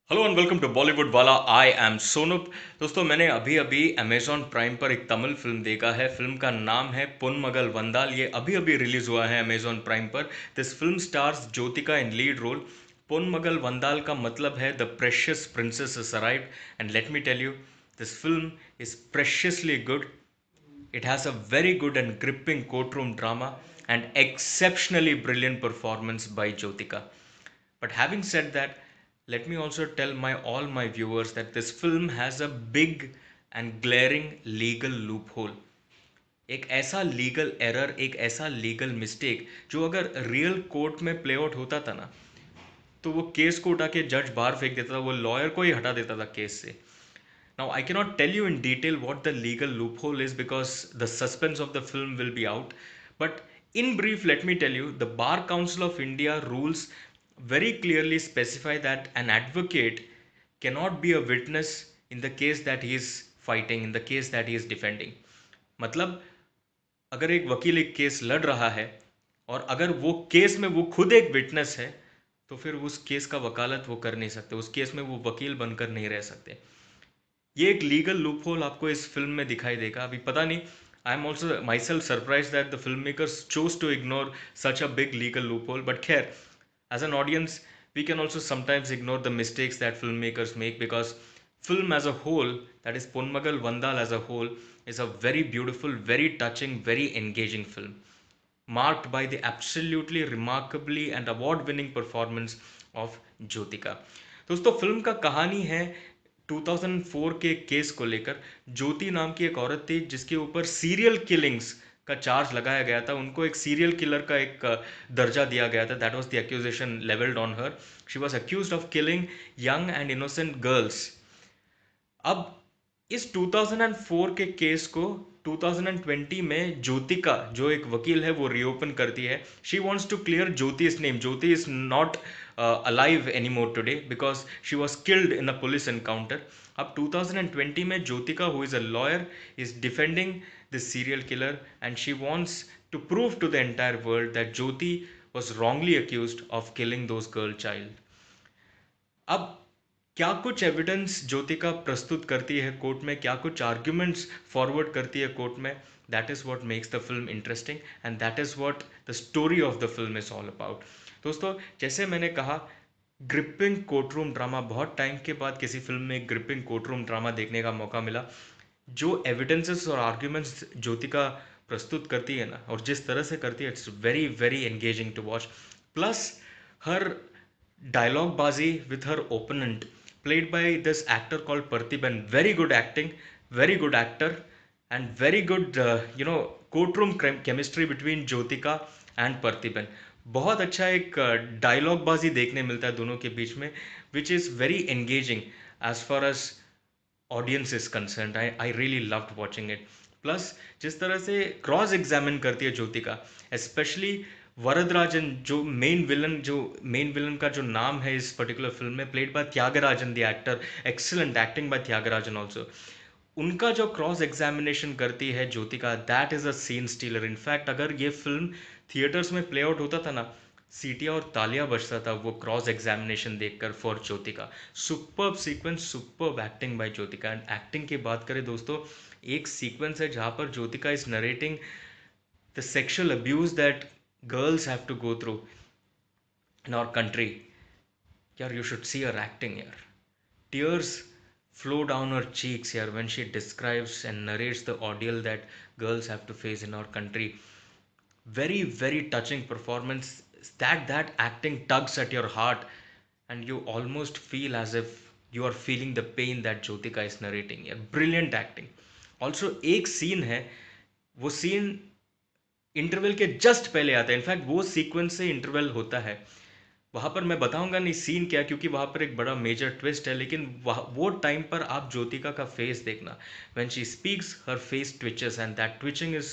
Hello and welcome to Bollywood Wala. I am Sonup. दोस्तों, मैंने अभी अभी अमेजॉन प्राइम पर एक तमिल फिल्म देखा है। फिल्म का नाम है पुनमगल वंदाल। ये अभी अभी रिलीज हुआ है अमेजॉन प्राइम पर। This film stars Jyothika in lead role. Ponmagal Vandhal का मतलब है the precious princess is arrived. And let me tell you, this film is preciously good. It has a very good and gripping courtroom drama and exceptionally brilliant performance by Jyotika. But having said that, let me also tell my all my viewers that this film has a big and glaring legal loophole. एक ऐसा legal error, एक ऐसा legal mistake जो अगर real court में play out होता था ना, तो वो केस को उठा के जज बाहर फेंक देता था, वो लॉयर को ही हटा देता था केस से. Now, I cannot tell you in detail what the legal loophole is because the suspense of the film will be out. But in brief, let me tell you, the Bar Council of India rules very clearly specify that an advocate cannot be a witness in the case that he is fighting, in the case that he is defending. मतलब अगर एक वकील एक case लड़ रहा है और अगर वो केस में वो खुद एक विटनेस है, तो फिर उस केस का वकालत वो कर नहीं सकते, उस केस में वो वकील बनकर नहीं रह सकते. ये एक लीगल लूप होल आपको इस फिल्म में दिखाई देगा. अभी पता नहीं, I am also myself surprise that the film makers chose to ignore such a big legal loophole. But खैर, as an audience, we can also sometimes ignore the mistakes that filmmakers make because film as a whole, that is Ponmagal Vandal as a whole, is a very beautiful, very touching, very engaging film marked by the absolutely remarkably and award-winning performance of Jyothika. दोस्तों, film का कहानी है 2004 के case को लेकर. ज्योति नाम की एक औरत थी जिसके ऊपर सीरियल किलिंग्स का चार्ज लगाया गया था. उनको एक सीरियल किलर का एक दर्जा दिया गया था. That was the accusation levelled on her. She was accused of killing young and innocent girls. अब इस 2004 के केस को 2020 में ज्योतिका, जो एक वकील है, वो रीओपन करती है. She wants to clear Jyothi's name. Jyothi is not alive anymore today because she was killed in a police encounter. अब 2020 में Jyotika, who is a lawyer, is defending this serial killer and she wants to prove to the entire world that Jyoti was wrongly accused of killing those girl child. अब क्या कुछ evidence Jyotika प्रस्तुत करती है court में, क्या कुछ आर्ग्यूमेंट्स फॉरवर्ड करती है कोर्ट में, that is what makes the film interesting and that is what the story of the film is all about. दोस्तों, जैसे मैंने कहा, ग्रिपिंग कोर्ट रूम ड्रामा. बहुत टाइम के बाद किसी फिल्म में एक ग्रिपिंग कोर्ट रूम ड्रामा देखने का मौका मिला. जो एविडेंसेस और आर्ग्यूमेंट्स ज्योतिका प्रस्तुत करती है ना, और जिस तरह से करती है, it's very very engaging to watch. Plus her dialogue bazi with her opponent, played by this actor called Parthiban. Very good acting, very good actor, and very good courtroom chemistry between Jyotika and Parthiban. बहुत अच्छा एक dialogue बाजी देखने मिलता है दोनों के बीच में, which is very engaging as far as audience is concern. I really loved watching it. Plus जिस तरह से क्रॉस एग्जामिन करती है ज्योतिका, स्पेशली वरदराजन, जो मेन विलन का जो नाम है इस पर्टिकुलर फिल्म में, played by Thiagarajan the actor. Excellent acting by Thiagarajan also. उनका जो क्रॉस एग्जामिनेशन करती है Jyothika, that is a scene stealer. In fact अगर ये फिल्म थिएटर्स में प्ले आउट होता था ना, सीटियाँ और तालियां बजता था वो क्रॉस एग्जामिनेशन देखकर for Jyothika. Superb sequence, superb acting by Jyothika. And acting की बात करें दोस्तों, एक सीक्वेंस है जहाँ पर Jyothika is narrating the sexual abuse that girls have to go through in our country. Yeah, you should see her acting here. Tears flow down her cheeks here when she describes and narrates the ordeal that girls have to face in our country. Very very touching performance. That acting tugs at your heart and you almost feel as if you are feeling the pain that Jyotika is narrating here. Brilliant acting. Also एक scene है, वो scene interval के just पहले आता है. In fact वो sequence से interval होता है. वहाँ पर मैं बताऊंगा नहीं सीन क्या, क्योंकि वहाँ पर एक बड़ा मेजर ट्विस्ट है. लेकिन वो टाइम पर आप ज्योतिका का फेस देखना. When she speaks her face twitches and that twitching is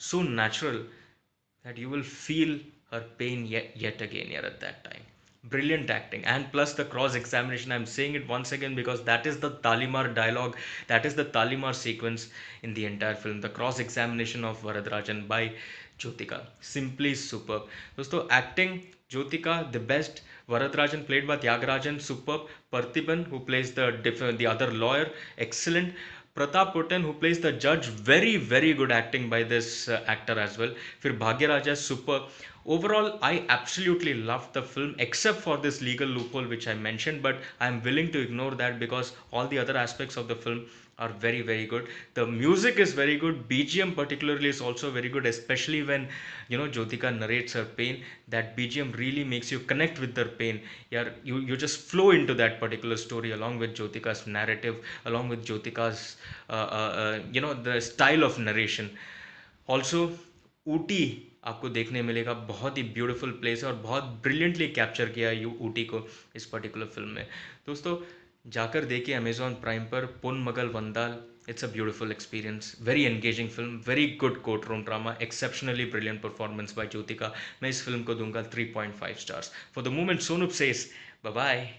so natural that you will feel her pain yet again here at that time. Brilliant acting. And plus the cross examination, I'm saying it once again because that is the Talimar dialogue, that is the Talimar sequence in the entire film. The cross examination of Varadarajan by Jyotika, simply superb. दोस्तों, acting Jyotika, the best. Varatharajan played by Tyagarajan, superb. Parthiban, who plays the other lawyer, excellent. Pratap Poten, who plays the judge, very very good acting by this actor as well. फिर भाग्य राजा, superb. Overall, I absolutely loved the film, except for this legal loophole which I mentioned. But I am willing to ignore that because all the other aspects of the film are very very good. The music is very good. BGM particularly is also very good, especially when Jyotika narrates her pain. That BGM really makes you connect with their pain. Yeah, you just flow into that particular story along with Jyotika's narrative, along with Jyotika's the style of narration. Also Ooty आपको देखने मिलेगा, बहुत ही beautiful place है और बहुत brilliantly capture किया है you Ooty को इस पर्टिकुलर फिल्म में। दोस्तों, जाकर देखिए अमेजॉन प्राइम पर Ponmagal Vandhal. It's a beautiful experience, very engaging film, very good court room drama, exceptionally brilliant performance by Jyothika. मैं इस फिल्म को दूंगा 3.5 stars. For the moment Sonup says bye bye.